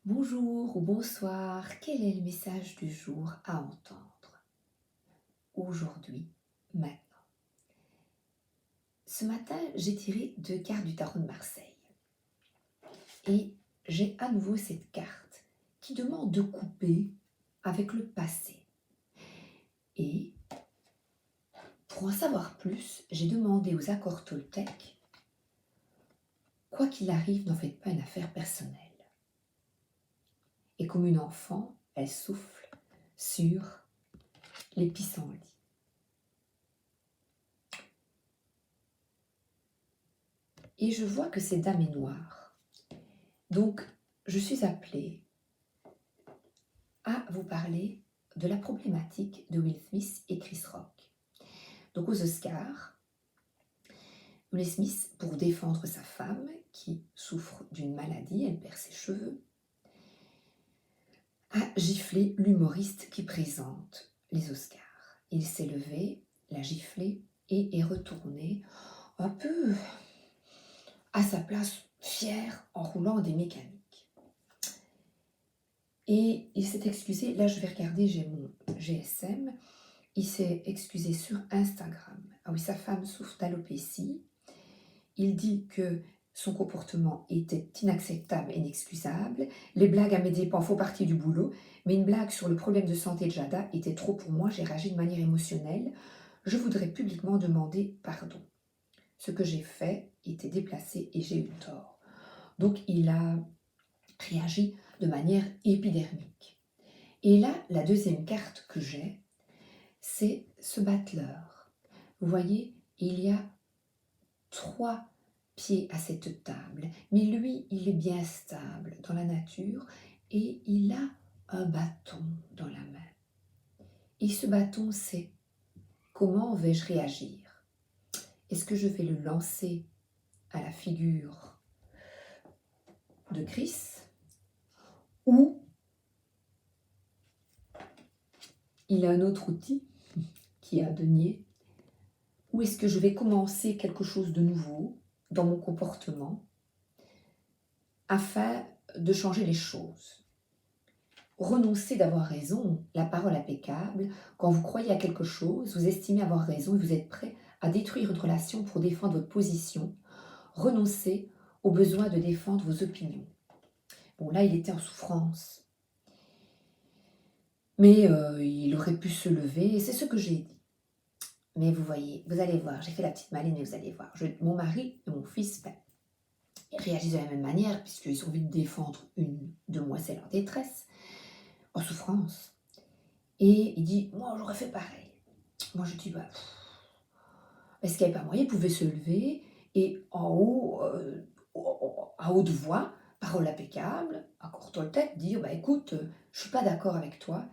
Bonjour ou bonsoir, quel est le message du jour à entendre? Aujourd'hui, maintenant. Ce matin, j'ai tiré 2 cartes du tarot de Marseille et j'ai à nouveau cette carte qui demande de couper avec le passé. Et pour en savoir plus, j'ai demandé aux accords Toltec, quoi qu'il arrive, n'en faites pas une affaire personnelle. Et comme une enfant, elle souffle sur les pissenlits. Et je vois que ces dames est noire. Donc, je suis appelée à vous parler de la problématique de Will Smith et Chris Rock. Donc, aux Oscars, Will Smith, pour défendre sa femme qui souffre d'une maladie, elle perd ses cheveux, a giflé l'humoriste qui présente les Oscars. Il s'est levé, l'a giflé et est retourné un peu à sa place, fier, en roulant des mécaniques. Et il s'est excusé, là je vais regarder, j'ai mon GSM, il s'est excusé sur Instagram. Ah oui, sa femme souffre d'alopécie. Il dit que son comportement était inacceptable et inexcusable. Les blagues à mes dépens font partie du boulot, mais une blague sur le problème de santé de Jada était trop pour moi, j'ai réagi de manière émotionnelle. Je voudrais publiquement demander pardon. Ce que j'ai fait était déplacé et j'ai eu tort. Donc il a réagi de manière épidermique. Et là, la deuxième carte que j'ai, c'est ce battleur. Vous voyez, il y a 3 pieds à cette table, mais lui, il est bien stable dans la nature et il a un bâton dans la main. Et ce bâton, c'est comment vais-je réagir? Est-ce que je vais le lancer à la figure de Chris ou il a un autre outil qui est un denier? Ou est-ce que je vais commencer quelque chose de nouveau dans mon comportement afin de changer les choses? Renoncez d'avoir raison, la parole impeccable. Quand vous croyez à quelque chose, vous estimez avoir raison et vous êtes prêt à détruire une relation pour défendre votre position. Renoncez au besoin de défendre vos opinions. Bon, là, il était en souffrance. Mais il aurait pu se lever, et c'est ce que j'ai dit. Mais vous voyez, vous allez voir, j'ai fait la petite maline, mais vous allez voir. Mon mari et mon fils, ils réagissent de la même manière, puisqu'ils ont envie de défendre une demoiselle en détresse, en souffrance. Et il dit, moi, j'aurais fait pareil. Moi, je dis, est-ce qu'il n'y avait pas moyen? Il pouvait se lever et en haut, à haute voix, parole impeccable, accord Toltec, dire, écoute, je ne suis pas d'accord avec toi,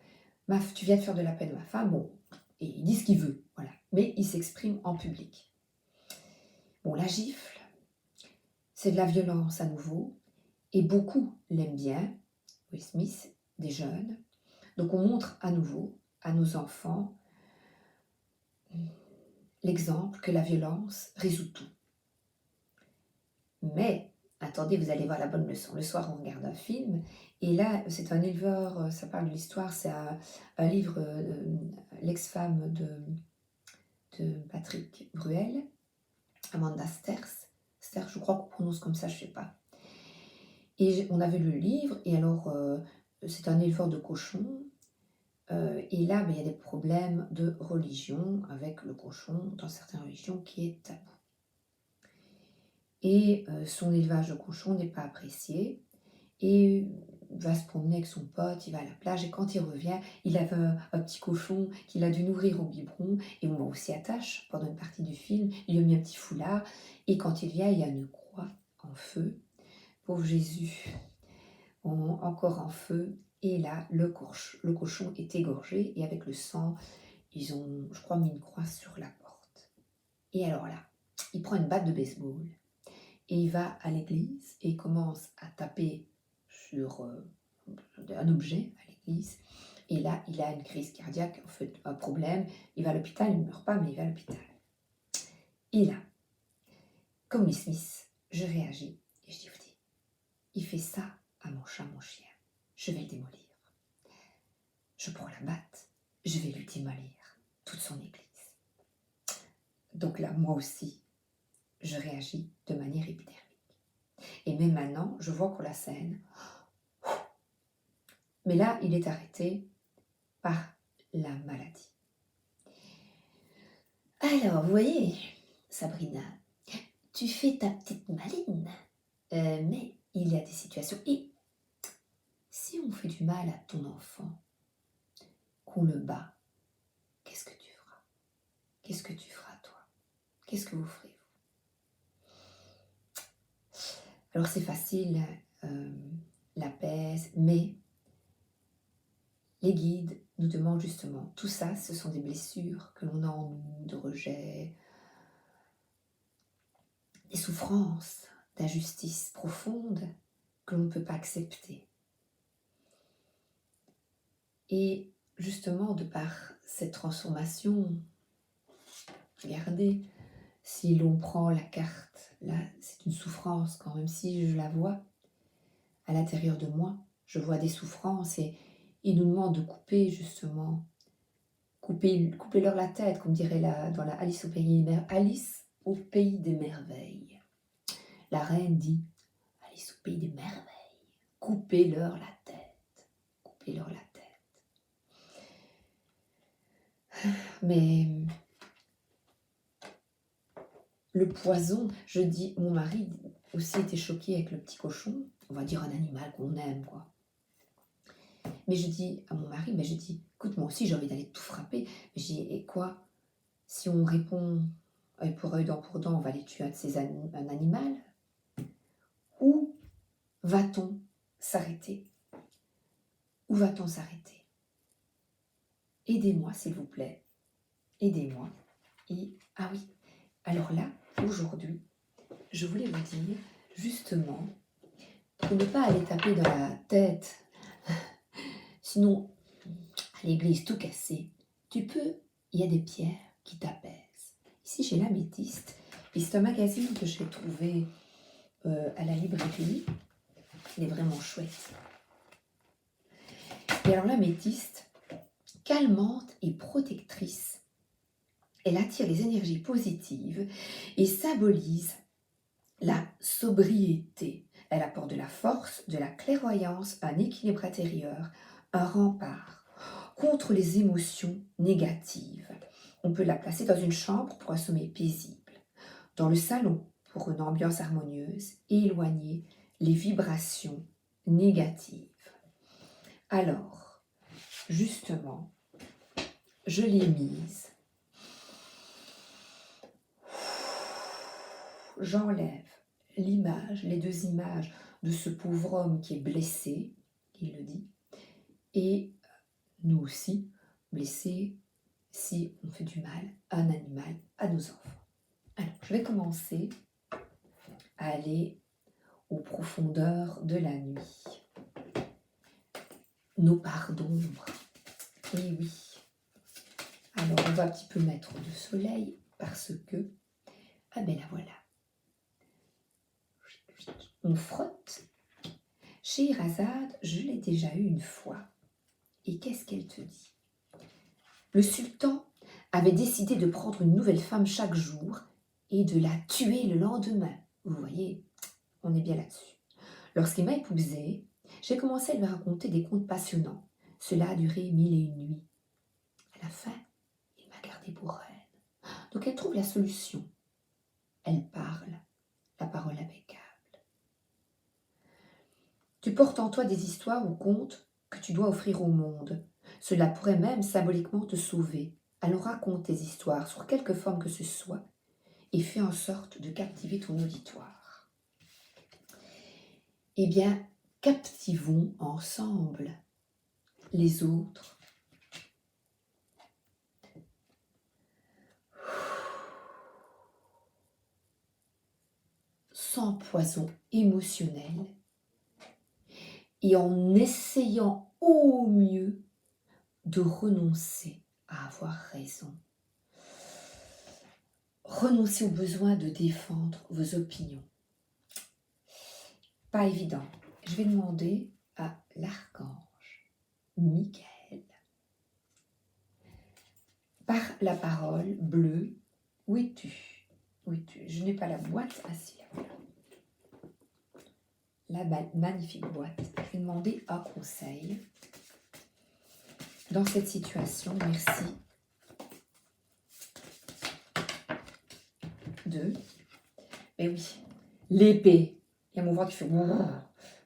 tu viens de faire de la peine à ma femme, bon, et il dit ce qu'il veut, voilà. Mais il s'exprime en public. Bon, la gifle, c'est de la violence à nouveau, et beaucoup l'aiment bien, Will Smith, des jeunes. Donc on montre à nouveau à nos enfants l'exemple que la violence résout tout. Mais, attendez, vous allez voir la bonne leçon. Le soir, on regarde un film, et là, c'est un éleveur, ça parle de l'histoire, c'est un livre, l'ex-femme de Patrick Bruel, Amanda Sterz, je crois qu'on prononce comme ça, je ne sais pas. Et on avait lu le livre, et alors, c'est un éleveur de cochons, et là, il y a des problèmes de religion avec le cochon, dans certaines religions, qui est tabou. Et son élevage de cochons n'est pas apprécié, et il va se promener avec son pote, il va à la plage, et quand il revient, il avait un petit cochon qu'il a dû nourrir au biberon, et on s'y attache pendant une partie du film, il lui a mis un petit foulard, et quand il vient, il y a une croix en feu, pauvre Jésus, encore en feu, et là, le cochon est égorgé, et avec le sang, ils ont, je crois, mis une croix sur la porte. Et alors là, il prend une batte de baseball, et il va à l'église, et il commence à taper sur un objet à l'église, et là, il a une crise cardiaque, en fait, un problème, il va à l'hôpital, il ne meurt pas, mais il va à l'hôpital. Et là, comme les Smiths, je réagis, et je dis, il fait ça à mon chat, mon chien. je vais le démolir. Je prends la batte, je vais lui démolir toute son église. Donc là, moi aussi, je réagis de manière épidermique. Et même maintenant, je vois qu'on la scène. Mais là, il est arrêté par la maladie. Alors, vous voyez, Sabrina, tu fais ta petite maline, mais il y a des situations. Et si on fait du mal à ton enfant, qu'on le bat, qu'est-ce que tu feras? Qu'est-ce que tu feras, toi? Qu'est-ce que vous ferez, vous? Alors, c'est facile, l'apaise, mais les guides nous demandent justement, tout ça, ce sont des blessures que l'on a en nous, de rejet, des souffrances, d'injustice profonde que l'on ne peut pas accepter. Et justement, de par cette transformation, regardez, si l'on prend la carte, là, c'est une souffrance quand même si je la vois à l'intérieur de moi, je vois des souffrances et il nous demande de couper justement, couper-leur la tête, comme dirait dans la Alice au pays des merveilles. La reine dit, Alice au pays des merveilles, coupez-leur la tête, coupez-leur la tête. Mais le poison, je dis, mon mari aussi était choqué avec le petit cochon, on va dire un animal qu'on aime, quoi. Mais je dis à mon mari, écoute, moi aussi j'ai envie d'aller tout frapper. Mais je dis, et quoi? Si on répond œil pour œil, dent pour dent, on va les tuer un animal? Où va-t-on s'arrêter? Où va-t-on s'arrêter? Aidez-moi, s'il vous plaît. Aidez-moi. Et, ah oui, alors là, aujourd'hui, je voulais vous dire, justement, pour ne pas aller taper dans la tête, sinon, à l'église tout cassé, il y a des pierres qui t'apaisent. Ici, j'ai l'améthyste, et c'est un magazine que j'ai trouvé à la librairie. Il est vraiment chouette. Et alors, l'améthyste, calmante et protectrice, elle attire les énergies positives et symbolise la sobriété. Elle apporte de la force, de la clairvoyance, un équilibre intérieur, un rempart contre les émotions négatives. On peut la placer dans une chambre pour un sommeil paisible, dans le salon pour une ambiance harmonieuse et éloigner les vibrations négatives. Alors, justement, je l'ai mise. J'enlève l'image, les deux images de ce pauvre homme qui est blessé, il le dit, et nous aussi, blessés si on fait du mal à un animal, à nos enfants. Alors, je vais commencer à aller aux profondeurs de la nuit. Nos parts d'ombre. Et oui. Alors, on va un petit peu mettre du soleil parce que, ah ben la voilà. On frotte. Scheherazade, je l'ai déjà eu une fois. Et qu'est-ce qu'elle te dit? Le sultan avait décidé de prendre une nouvelle femme chaque jour et de la tuer le lendemain. Vous voyez, on est bien là-dessus. Lorsqu'il m'a épousée, j'ai commencé à lui raconter des contes passionnants. Cela a duré 1001 nuits. À la fin, il m'a gardée pour reine. Donc elle trouve la solution. Elle parle, la parole impeccable. Tu portes en toi des histoires ou contes que tu dois offrir au monde. Cela pourrait même symboliquement te sauver. Alors raconte tes histoires sur quelque forme que ce soit et fais en sorte de captiver ton auditoire. Eh bien, captivons ensemble les autres. Sans poison émotionnel et en essayant au mieux de renoncer à avoir raison. Renoncez au besoin de défendre vos opinions. Pas évident. Je vais demander à l'archange la parole bleue. Où es-tu? Où es-tu? Je n'ai pas la boîte. Ah si, la voilà. La magnifique boîte. Je vais demander un conseil. Dans cette situation, merci. 2. Mais oui, l'épée. Il y a mon ventre qui fait...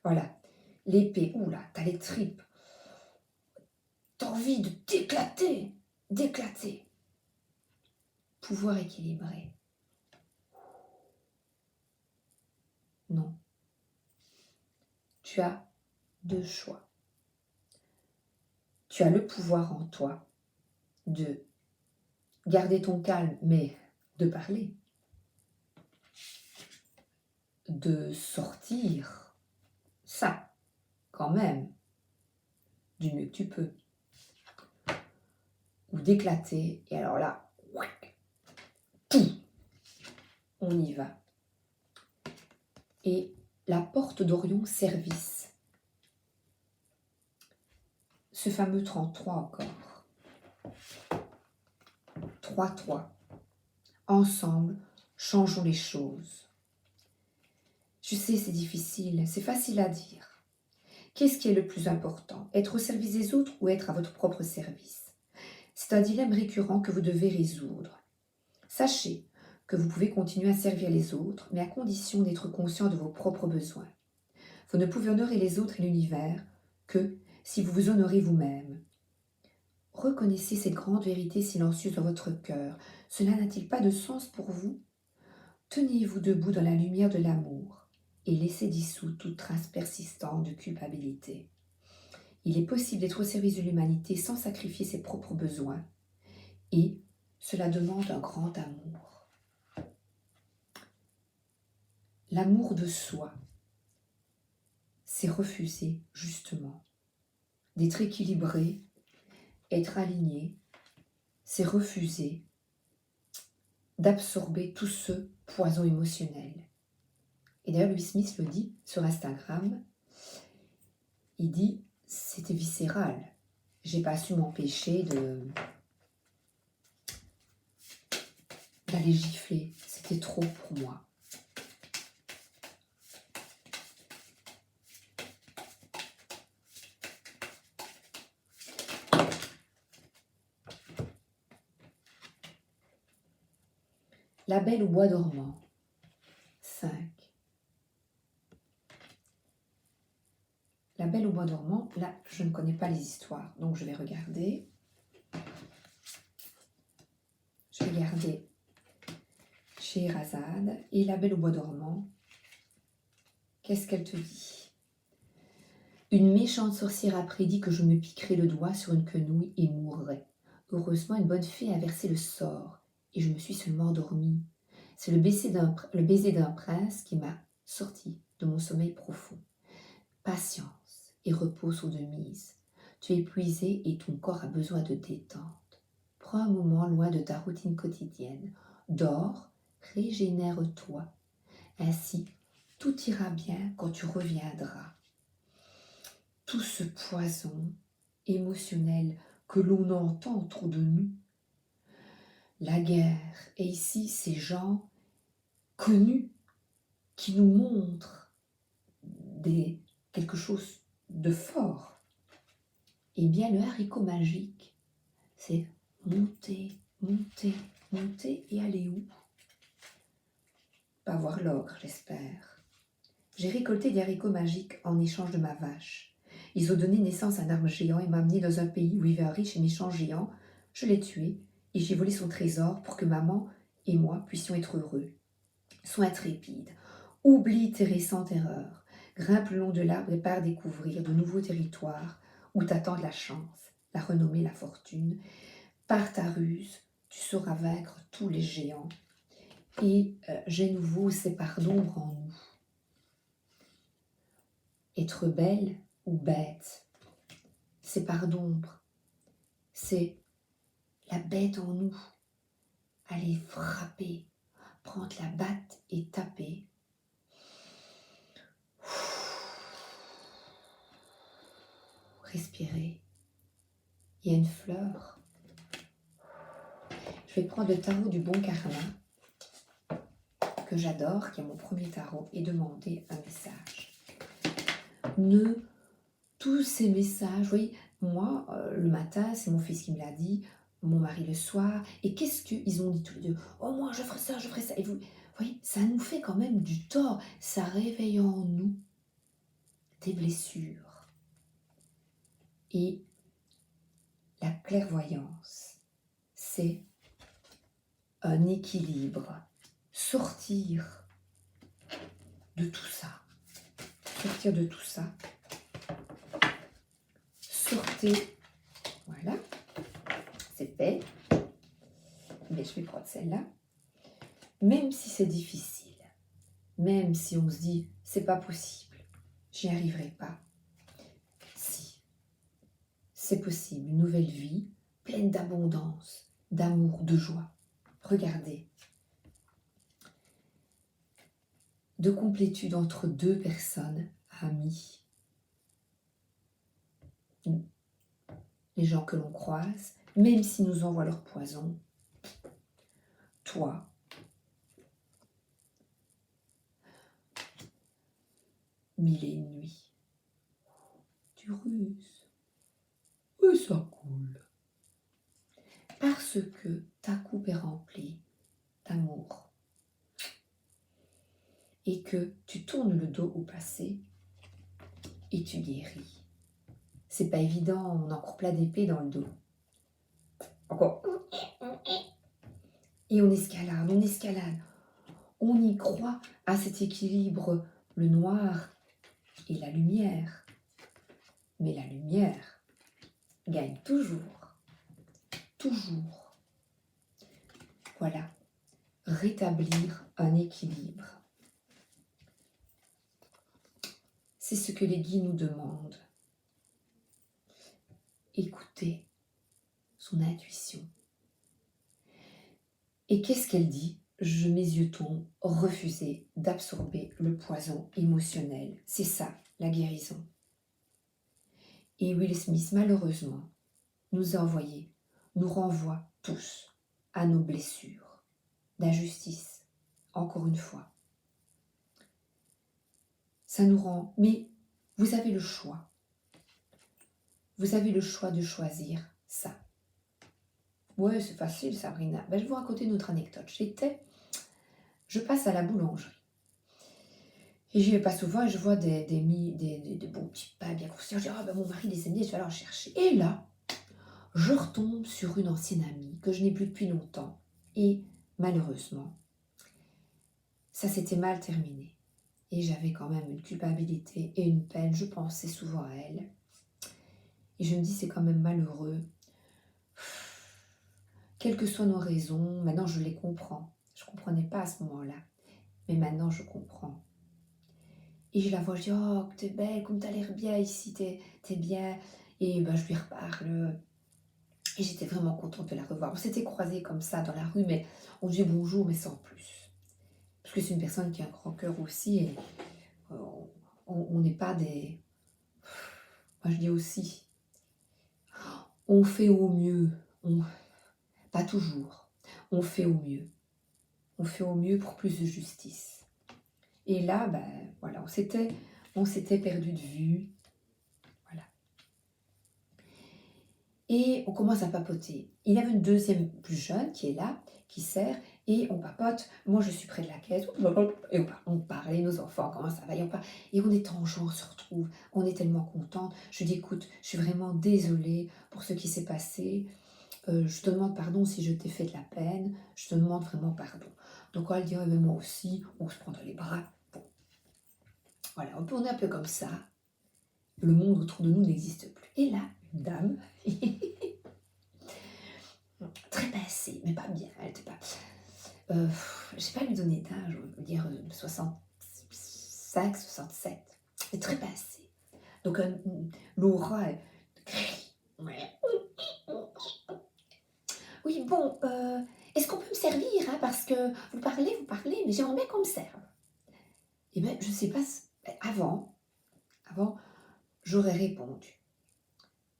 Voilà. L'épée. Oula, t'as les tripes. T'as envie de t'éclater. D'éclater. Pouvoir équilibré. Non. Tu as 2 choix. Tu as le pouvoir en toi de garder ton calme, mais de parler, de sortir ça, quand même, du mieux que tu peux, ou d'éclater, et alors là, on y va. Et la porte d'Orion service, ce fameux 33 encore, 3-3, ensemble, changeons les choses. Je sais, c'est difficile, c'est facile à dire. Qu'est-ce qui est le plus important? Être au service des autres ou être à votre propre service? C'est un dilemme récurrent que vous devez résoudre. Sachez que vous pouvez continuer à servir les autres, mais à condition d'être conscient de vos propres besoins. Vous ne pouvez honorer les autres et l'univers que si vous vous honorez vous-même. Reconnaissez cette grande vérité silencieuse dans votre cœur. Cela n'a-t-il pas de sens pour vous? Tenez-vous debout dans la lumière de l'amour et laissez dissoudre toute trace persistante de culpabilité. Il est possible d'être au service de l'humanité sans sacrifier ses propres besoins. Et cela demande un grand amour. L'amour de soi, c'est refuser justement d'être équilibré, être aligné, c'est refuser d'absorber tout ce poison émotionnel. Et d'ailleurs, Louis Smith le dit sur Instagram, il dit, c'était viscéral. J'ai pas su m'empêcher d'aller gifler. C'était trop pour moi. La Belle au bois dormant. 5. La Belle au bois dormant, là, je ne connais pas les histoires, donc je vais regarder. Je vais regarder Scheherazade. Et La Belle au bois dormant, qu'est-ce qu'elle te dit? Une méchante sorcière a prédit que je me piquerais le doigt sur une quenouille et mourrais. Heureusement, une bonne fée a versé le sort, et je me suis seulement endormie. C'est le baiser d'un prince qui m'a sorti de mon sommeil profond. Patience et repos sont de mise. Tu es épuisé et ton corps a besoin de détente. Prends un moment loin de ta routine quotidienne. Dors, régénère-toi. Ainsi, tout ira bien quand tu reviendras. Tout ce poison émotionnel que l'on entend autour de nous, la guerre, et ici ces gens connus qui nous montrent quelque chose de fort, eh bien le haricot magique, c'est monter, monter, monter et aller où? Pas voir l'ogre, j'espère. J'ai récolté des haricots magiques en échange de ma vache. Ils ont donné naissance à un arbre géant et m'ont amené dans un pays où vivait un riche et méchant géant. Je l'ai tué et j'ai volé son trésor pour que maman et moi puissions être heureux. Sois intrépide, oublie tes récentes erreurs, grimpe le long de l'arbre et pars découvrir de nouveaux territoires où t'attendent la chance, la renommée, la fortune. Par ta ruse, tu sauras vaincre tous les géants. Et j'ai nouveau ces parts d'ombre en nous. Être belle ou bête, ces parts d'ombre, c'est la bête en nous. Aller frapper, prendre la batte et taper. Respirer. Il y a une fleur. Je vais prendre le tarot du bon karma, que j'adore, qui est mon premier tarot, et demander un message. Tous ces messages, vous voyez, moi, le matin, c'est mon fils qui me l'a dit, mon mari le soir, et qu'est-ce qu'ils ont dit tous les deux? Oh, moi, je ferai ça, et vous voyez, ça nous fait quand même du tort, ça réveille en nous des blessures. Et la clairvoyance, c'est un équilibre, sortir de tout ça, sortez, voilà, c'est fait, mais je vais prendre celle-là, même si c'est difficile, même si on se dit, c'est pas possible, j'y arriverai pas, si, c'est possible, une nouvelle vie, pleine d'abondance, d'amour, de joie, regardez, de complétude entre deux personnes amies, les gens que l'on croise, même s'ils nous envoient leur poison, toi, mille et une nuits, tu ruses, et ça coule, parce que ta coupe est remplie d'amour, et que tu tournes le dos au passé, et tu guéris. C'est pas évident, on a encore plein d'épées dans le dos. Encore. Et on escalade, on y croit à cet équilibre, le noir et la lumière. Mais la lumière gagne toujours, toujours. Voilà, rétablir un équilibre. C'est ce que les guides nous demandent. Écoutez son intuition. Et qu'est-ce qu'elle dit? Je, mes yeux tombent, refuser d'absorber le poison émotionnel. C'est ça, la guérison. Et Will Smith, malheureusement, nous renvoie tous à nos blessures d'injustice, encore une fois. Ça nous rend... Mais vous avez le choix. Vous avez le choix de choisir ça. Ouais, c'est facile, Sabrina. Ben, je vais vous raconter une autre anecdote. Je passe à la boulangerie. Et j'y vais pas souvent et je vois des bons petits pains bien croustillants. Je dis, ah ben mon mari les aime bien, je vais aller en chercher. Et là, je retombe sur une ancienne amie que je n'ai plus depuis longtemps. Et malheureusement, ça s'était mal terminé. Et j'avais quand même une culpabilité et une peine. Je pensais souvent à elle. Et je me dis, c'est quand même malheureux. Quelles que soient nos raisons, maintenant je les comprends. Je ne comprenais pas à ce moment-là. Mais maintenant je comprends. Et je la vois, je dis, oh, t'es belle, comme t'as l'air bien ici, t'es bien. Et ben, je lui reparle. Et j'étais vraiment contente de la revoir. On s'était croisés comme ça dans la rue, mais on dit bonjour, mais sans plus. Parce que c'est une personne qui a un grand cœur aussi. Et on n'est pas des... Moi, je dis aussi, on fait au mieux. Pas toujours. On fait au mieux. On fait au mieux pour plus de justice. Et là, ben, voilà, on s'était perdu de vue. Voilà. Et on commence à papoter. Il y avait une deuxième plus jeune qui est là, qui sert, et on papote. Moi, je suis près de la caisse, et on parle, et nos enfants, comment ça va, et on parle. Et on est en joie, on se retrouve, on est tellement contente. Je dis, écoute, je suis vraiment désolée pour ce qui s'est passé. Je te demande pardon si je t'ai fait de la peine. Je te demande vraiment pardon. Donc, elle dit, mais moi aussi, on se prend dans les bras. Bon. Voilà, on est un peu comme ça. Le monde autour de nous n'existe plus. Et là, une dame... très passée, mais pas bien, elle était pas... je ne sais pas lui donner d'âge, on va dire 65, 67. Elle est très passée. Donc Laura, elle crie. Oui, bon, est-ce qu'on peut me servir, hein, parce que vous parlez, mais j'aimerais bien qu'on me serve. Eh bien, je ne sais pas, avant, j'aurais répondu.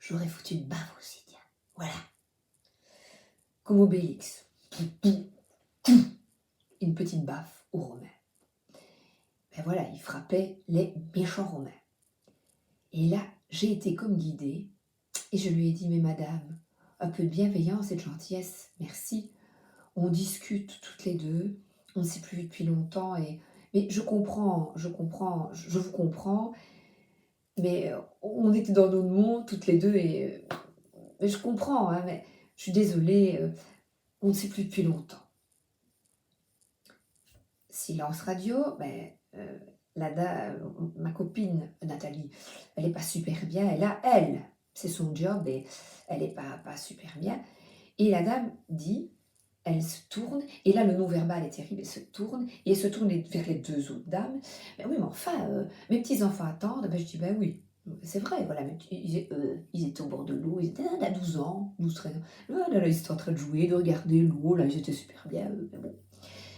J'aurais foutu une baffe aussi, tiens. Voilà. Comme Obélix. une petite baffe aux Romains. Ben voilà, il frappait les méchants Romains. Et là, j'ai été comme guidée, et je lui ai dit, mais madame, un peu de bienveillance et de gentillesse, merci. On discute toutes les deux, on ne s'est plus vu depuis longtemps, mais je vous comprends, mais on était dans notre monde toutes les deux, mais je comprends, hein, mais je suis désolée, on ne s'est plus depuis longtemps. Silence radio, ma copine Nathalie, elle n'est pas super bien, c'est son job et elle n'est pas super bien. Et la dame dit, elle se tourne, et là le non-verbal est terrible, elle se tourne vers les deux autres dames. Ben oui, mais enfin, mes petits-enfants attendent. Ben, je dis, ben oui, c'est vrai, voilà, ils étaient au bord de l'eau, ils étaient à 12 ans, 12, 13 ans. Là, ils étaient en train de jouer, de regarder l'eau, là, ils étaient super bien, mais bon.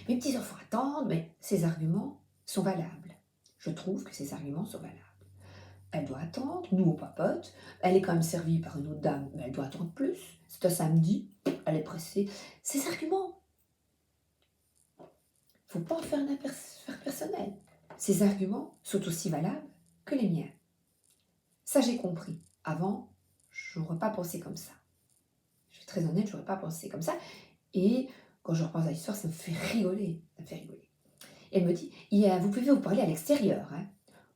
Mes petits-enfants attendent, mais ces arguments sont valables. Je trouve que ces arguments sont valables. Elle doit attendre, nous on papote, elle est quand même servie par une autre dame, mais elle doit attendre plus. C'est un samedi, elle est pressée. Ces arguments, il ne faut pas en faire une affaire personnelle. Ces arguments sont aussi valables que les miens. Ça j'ai compris. Avant, je n'aurais pas pensé comme ça. Je suis très honnête, je n'aurais pas pensé comme ça. Et quand je repense à l'histoire, ça me fait rigoler. Ça me fait rigoler. Elle me dit, vous pouvez vous parler à l'extérieur. Hein.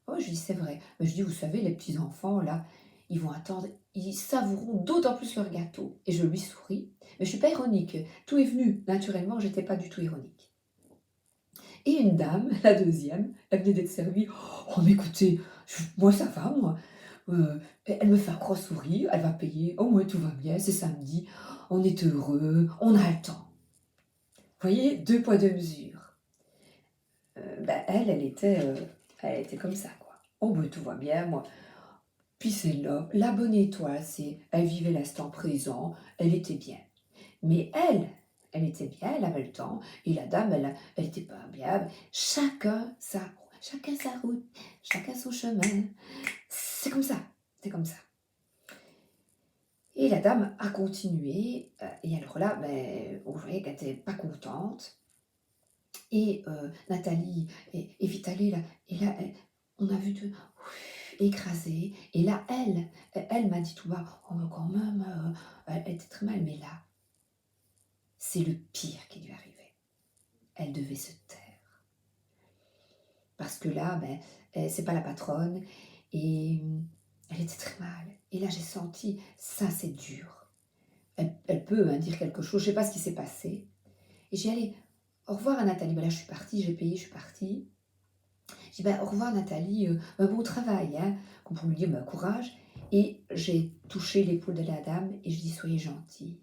Oh, je dis, c'est vrai. Mais je dis, vous savez, les petits-enfants, là, ils vont attendre, ils savoureront d'autant plus leur gâteau. Et je lui souris, mais je ne suis pas ironique. Tout est venu naturellement, je n'étais pas du tout ironique. Et une dame, la deuxième, elle venait d'être servie. Oh, mais écoutez, moi ça va, moi. Elle me fait un gros sourire, elle va payer. Oh, moi tout va bien, c'est samedi, on est heureux, on a le temps. Vous voyez, 2 poids 2 mesures. Elle était comme ça, quoi. Oh, ben, tout va bien, moi. Puis c'est là, la bonne étoile, elle vivait l'instant présent, elle était bien. Mais elle était bien, elle avait le temps, et la dame, elle était pas bien. Chacun sa route, chacun son chemin. C'est comme ça, c'est comme ça. Et la dame a continué, et alors là, on voyait qu'elle n'était pas contente. Et Nathalie est vite allée là, et là, on a vu écrasée. Et là, elle m'a dit tout bas, oh, mais quand même, elle était très mal. Mais là, c'est le pire qui lui arrivait. Elle devait se taire. Parce que là, c'est pas la patronne, et elle était très mal. Et là, j'ai senti, ça c'est dur. Elle peut dire quelque chose, je sais pas ce qui s'est passé. Et j'ai allé, au revoir à Nathalie. Là, je suis partie, j'ai payé, je suis partie. J'ai dit, au revoir Nathalie, bon travail, hein, pour lui dire, courage. Et j'ai touché l'épaule de la dame et je dis, soyez gentille.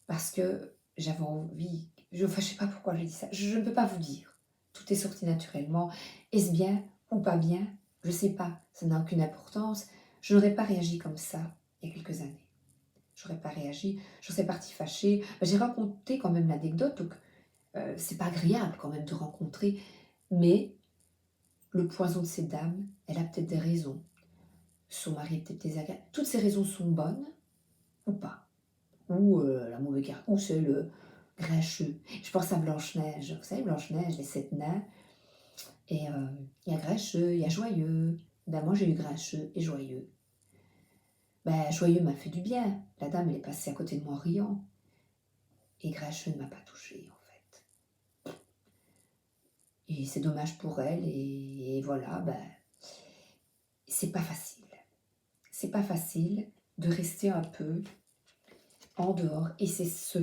Parce que j'avais envie, je ne sais pas pourquoi j'ai dit ça, je ne peux pas vous dire. Tout est sorti naturellement. Est-ce bien ou pas bien? Je ne sais pas, ça n'a aucune importance. Je n'aurais pas réagi comme ça il y a quelques années. Je n'aurais pas réagi, je serais partie fâchée. J'ai raconté quand même l'anecdote, donc c'est pas agréable quand même de rencontrer, mais le poison de ces dames, elle a peut-être des raisons. Son mari est peut-être désagréable. Toutes ces raisons sont bonnes ou pas. Ou la mauvaise carte, ou c'est le grincheux. Je pense à Blanche-Neige. Vous savez, Blanche-Neige, les 7 nains. Et il y a grincheux, il y a joyeux. Moi, j'ai eu grincheux et joyeux. Joyeux m'a fait du bien. La dame, elle est passée à côté de moi en riant. Et grincheux ne m'a pas touchée, en fait. Et c'est dommage pour elle. Et voilà, c'est pas facile. C'est pas facile de rester un peu en dehors, et c'est ce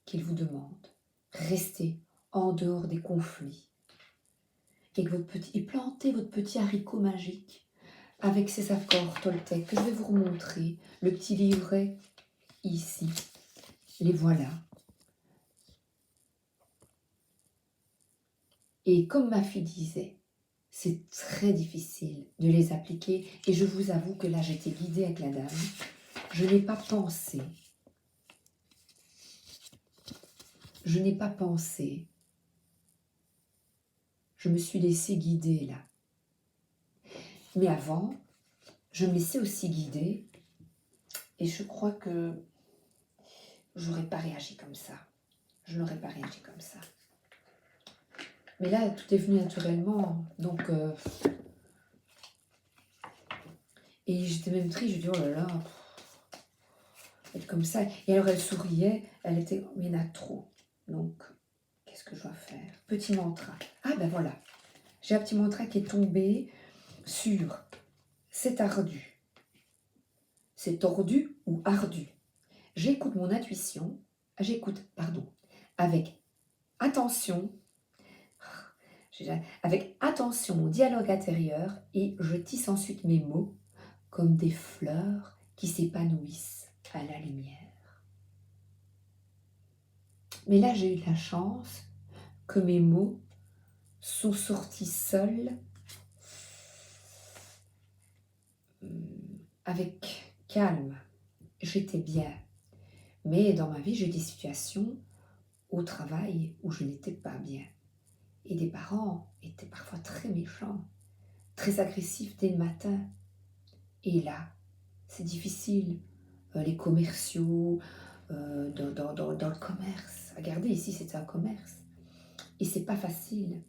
qu'il vous demande. Restez en dehors des conflits. Et plantez votre petit haricot magique avec ces accords Toltec que je vais vous remontrer. Le petit livret ici. Les voilà. Et comme ma fille disait, c'est très difficile de les appliquer. Et je vous avoue que là, j'étais guidée avec la dame. Je n'ai pas pensé. Je n'ai pas pensé. Je me suis laissée guider là. Mais avant, je me laissais aussi guider. Et je crois que j'aurais pas réagi comme ça. je n'aurais pas réagi comme ça. Mais là, tout est venu naturellement, donc... et j'étais même triste, je dis, oh là là, être comme ça. Et alors elle souriait, elle était, mais il y en a trop. Donc, qu'est-ce que je dois faire? Petit mantra. Ah ben voilà, j'ai un petit mantra qui est tombé sur c'est ardu, c'est tordu ou ardu. J'écoute mon intuition, avec attention, avec attention mon dialogue intérieur et je tisse ensuite mes mots comme des fleurs qui s'épanouissent à la lumière. Mais là, j'ai eu de la chance que mes mots sont sortis seuls, avec calme. J'étais bien. Mais dans ma vie, j'ai eu des situations au travail où je n'étais pas bien. Et des parents étaient parfois très méchants, très agressifs dès le matin. Et là, c'est difficile. Les commerciaux, dans le commerce. Regardez, ici, c'était un commerce. Et c'est pas facile.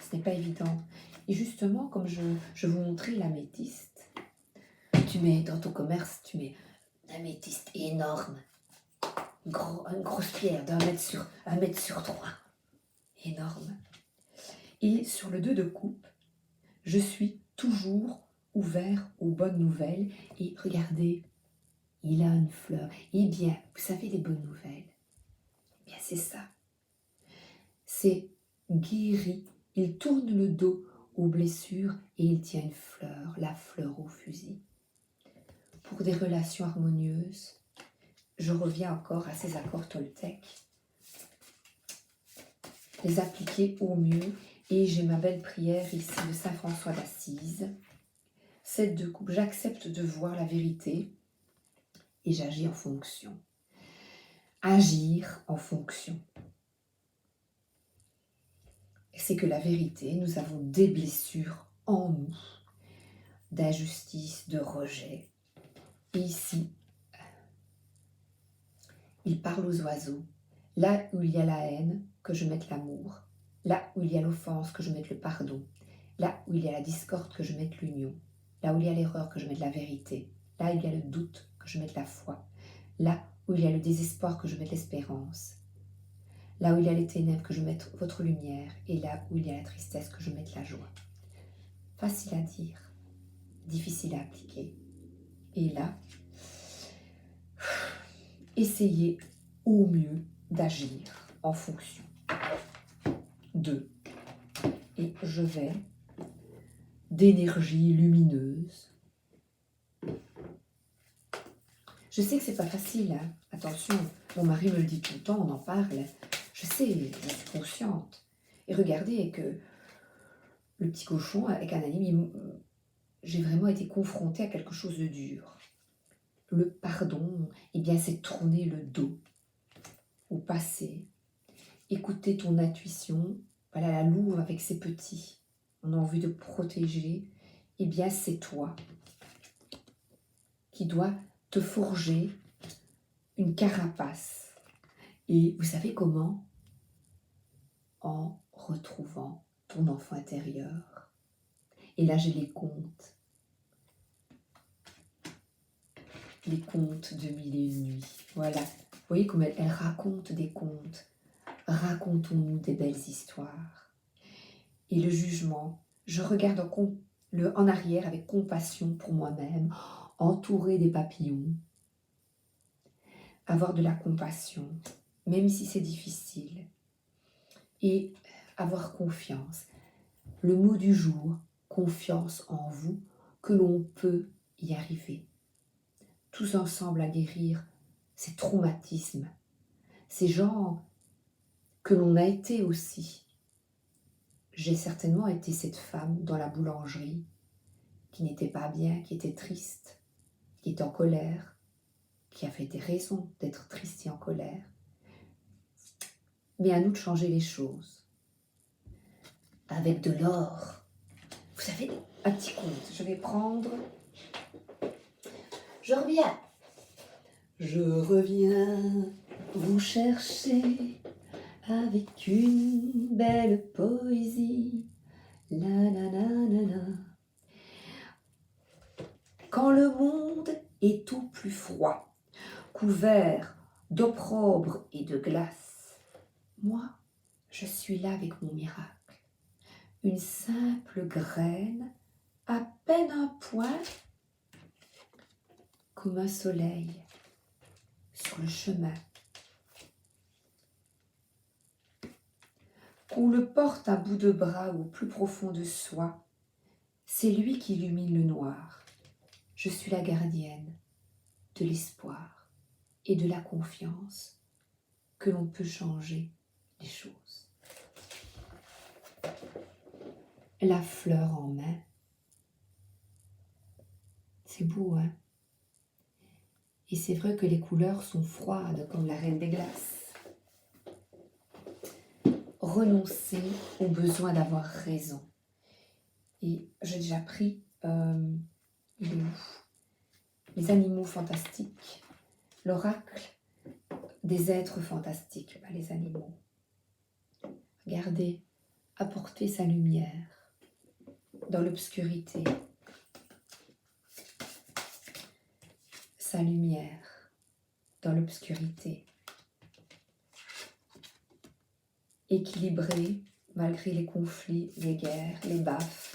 Ce n'est pas évident. Et justement, comme je vous montrais l'améthyste, tu mets dans ton commerce, tu mets l'améthyste énorme. Une grosse pierre d'1 mètre sur 3. Énorme. Et sur le 2 de coupe, je suis toujours ouvert aux bonnes nouvelles. Et regardez, il a une fleur. Eh bien, vous savez les bonnes nouvelles? Eh bien, c'est ça. C'est guéri. Il tourne le dos aux blessures et il tient une fleur, la fleur au fusil. Pour des relations harmonieuses, je reviens encore à ces accords Toltec. Les appliquer au mieux. Et j'ai ma belle prière ici de Saint François d'Assise. 7 de coupe, j'accepte de voir la vérité et j'agis en fonction. Agir en fonction. C'est que la vérité, nous avons des blessures en nous, d'injustice, de rejet. Et ici, il parle aux oiseaux. Là où il y a la haine, que je mette l'amour. Là où il y a l'offense, que je mette le pardon. Là où il y a la discorde, que je mette l'union. Là où il y a l'erreur, que je mette la vérité. Là où il y a le doute, que je mette la foi. Là où il y a le désespoir, que je mette l'espérance. Là où il y a les ténèbres, que je mette votre lumière. Et là où il y a la tristesse, que je mette la joie. Facile à dire, difficile à appliquer. Et là, essayez au mieux d'agir en fonction de. Et je vais d'énergie lumineuse. Je sais que c'est pas facile, hein. Attention, mon mari me le dit tout le temps, on en parle. Je sais, je suis consciente. Et regardez que le petit cochon avec un anime, j'ai vraiment été confrontée à quelque chose de dur. Le pardon, eh bien, c'est tourner le dos au passé. Écouter ton intuition. Voilà la louve avec ses petits. On a envie de protéger. Eh bien, c'est toi qui dois te forger une carapace. Et vous savez comment? En retrouvant ton enfant intérieur. Et là, j'ai les contes. Les contes de Mille et une nuits. Voilà. Vous voyez comme elle raconte des contes. Racontons-nous des belles histoires. Et le jugement, je regarde en arrière avec compassion pour moi-même, entourée des papillons. Avoir de la compassion, même si c'est difficile. Et avoir confiance. Le mot du jour, confiance en vous, que l'on peut y arriver. Tous ensemble à guérir ces traumatismes, ces gens que l'on a été aussi. J'ai certainement été cette femme dans la boulangerie qui n'était pas bien, qui était triste, qui était en colère, qui avait des raisons d'être triste et en colère. Mais à nous de changer les choses. Avec de l'or. Vous savez, un petit conte. Je vais prendre... Je reviens. Je reviens vous chercher avec une belle poésie. La la la la la. Quand le monde est tout plus froid, couvert d'opprobre et de glace, moi, je suis là avec mon miracle. Une simple graine, à peine un point, comme un soleil sur le chemin. Qu'on le porte à bout de bras ou au plus profond de soi, c'est lui qui illumine le noir. Je suis la gardienne de l'espoir et de la confiance que l'on peut changer les choses. La fleur en main. C'est beau, hein? Et c'est vrai que les couleurs sont froides comme la reine des glaces. Renoncer au besoin d'avoir raison. Et j'ai déjà pris, il est où? Les animaux fantastiques, l'oracle des êtres fantastiques, pas les animaux. Regardez, apporter sa lumière dans l'obscurité. Sa lumière dans l'obscurité. Équilibré malgré les conflits, les guerres, les baffes.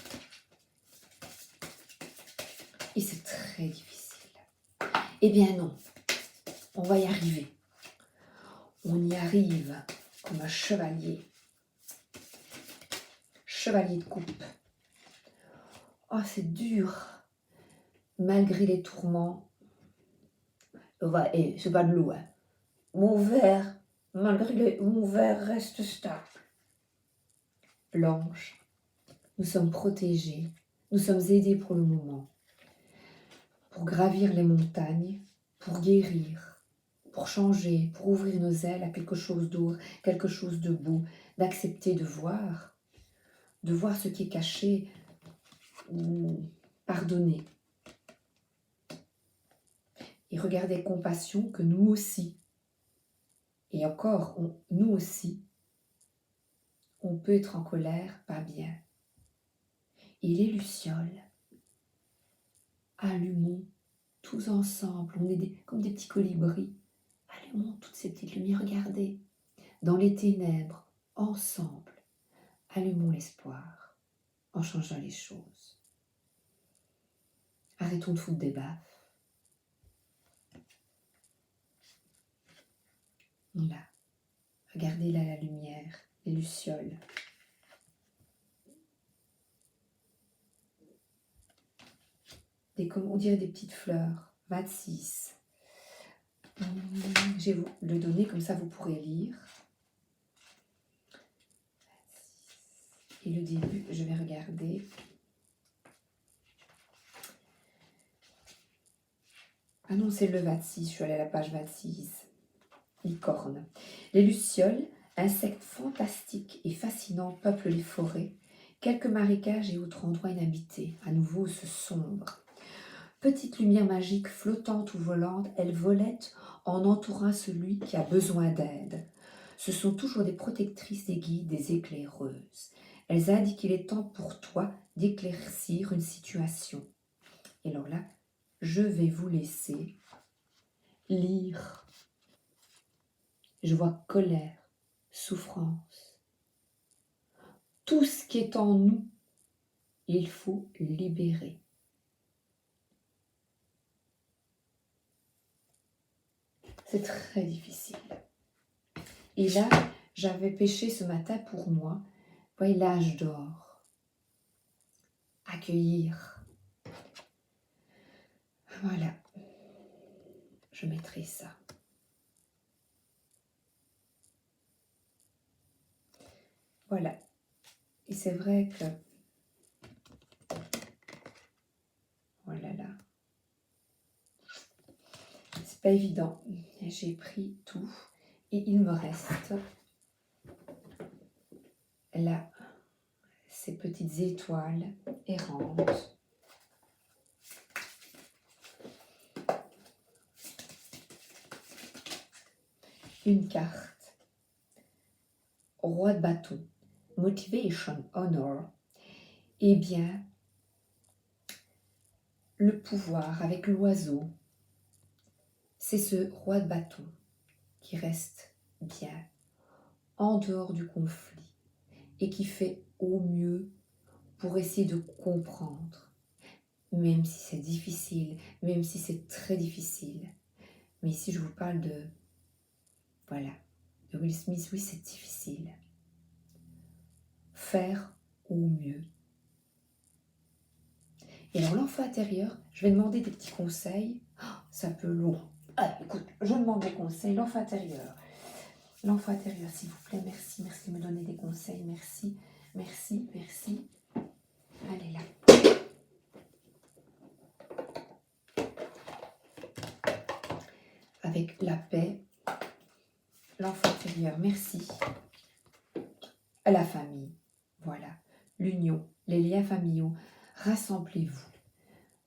Et c'est très difficile. Eh bien non, on va y arriver. On y arrive comme un chevalier. Chevalier de coupe. Oh, c'est dur. Malgré les tourments. C'est pas de l'eau, hein. Mon verre, mon verre reste stable. L'ange, nous sommes protégés, nous sommes aidés pour le moment. Pour gravir les montagnes, pour guérir, pour changer, pour ouvrir nos ailes à quelque chose d'autre, quelque chose de beau, d'accepter de voir ce qui est caché, pardonner. Et regarder compassion que nous aussi, et encore, nous aussi, on peut être en colère, pas bien. Et les lucioles, allumons tous ensemble, on est comme des petits colibris, allumons toutes ces petites lumières, regardez, dans les ténèbres, ensemble, allumons l'espoir en changeant les choses. Arrêtons de foutre des baffes. Là, regardez là la lumière, les lucioles. On dirait des petites fleurs. 26. Je vais vous le donner, comme ça vous pourrez lire. Et le début, je vais regarder. Ah non, c'est le 26, je suis allée à la page 26. Licorne. Les lucioles, insectes fantastiques et fascinants, peuplent les forêts. Quelques marécages et autres endroits inhabités. À nouveau, ce sombre. Petite lumière magique, flottante ou volante, elles volettent en entourant celui qui a besoin d'aide. Ce sont toujours des protectrices, des guides, des éclaireuses. Elles indiquent qu'il est temps pour toi d'éclaircir une situation. Et alors là, je vais vous laisser lire. Je vois colère, souffrance. Tout ce qui est en nous, il faut libérer. C'est très difficile. Et là, j'avais pêché ce matin pour moi. Vous voyez, l'âge d'or. Accueillir. Voilà. Je mettrai ça. Voilà. Et c'est vrai que... Voilà là. C'est pas évident. J'ai pris tout. Et il me reste là ces petites étoiles errantes. Une carte roi de bâton, motivation, honor, eh bien, le pouvoir avec l'oiseau, c'est ce roi de bâton qui reste bien en dehors du conflit et qui fait au mieux pour essayer de comprendre, même si c'est difficile, même si c'est très difficile. Mais ici, je vous parle de, voilà, de Will Smith, oui, c'est difficile. Faire au mieux. Et alors, l'enfant intérieur, je vais demander des petits conseils. Oh, c'est un peu long. Ah, écoute, je demande des conseils. L'enfant intérieur. L'enfant intérieur, s'il vous plaît, merci, merci de me donner des conseils, merci, merci, merci. Allez là. Avec la paix, l'enfant intérieur, merci. La famille, voilà, l'union, les liens familiaux, rassemblez-vous,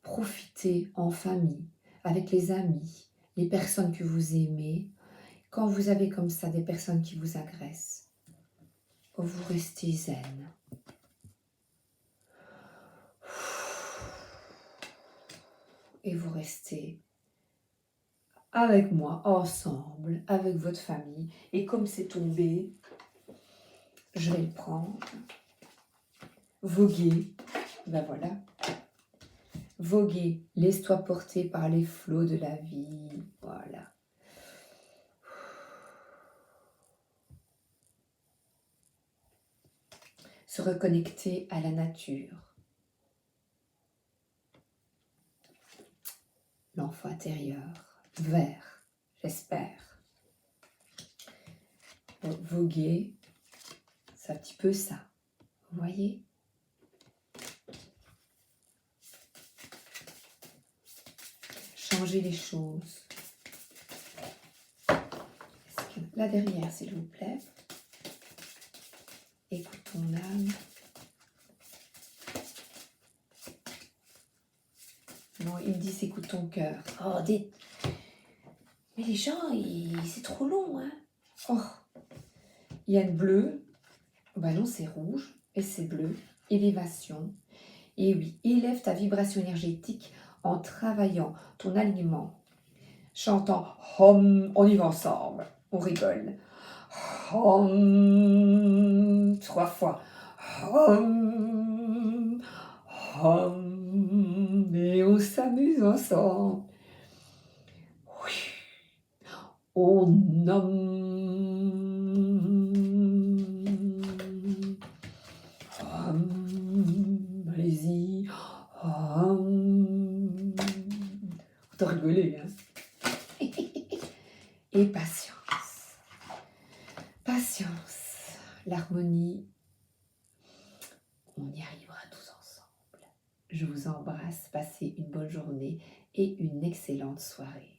profitez en famille, avec les amis, les personnes que vous aimez. Quand vous avez comme ça des personnes qui vous agressent, vous restez zen. Et vous restez avec moi, ensemble, avec votre famille. Et comme c'est tombé, je vais le prendre. Voguer, ben voilà. Voguer, laisse-toi porter par les flots de la vie. Voilà. Se reconnecter à la nature. L'enfant intérieur, vert, j'espère. Voguer, c'est un petit peu ça. Vous voyez ? Changer les choses. Là derrière, s'il vous plaît. Écoute ton âme. Non, ils me disent écoute ton cœur. Oh, dites. Mais les gens, c'est trop long, hein. Oh. Il y a le bleu. Ben non, c'est rouge. Et c'est bleu. Élévation. Et oui, élève ta vibration énergétique en travaillant ton alignement. Chantant Hom, on y va ensemble. On rigole. Hom, 3 fois. Hom, hom, et on s'amuse ensemble. Oui. On nomme. Allez-y. Faut te rigoler, hein. Et patience. Patience. L'harmonie, on y arrivera tous ensemble. Je vous embrasse, passez une bonne journée et une excellente soirée.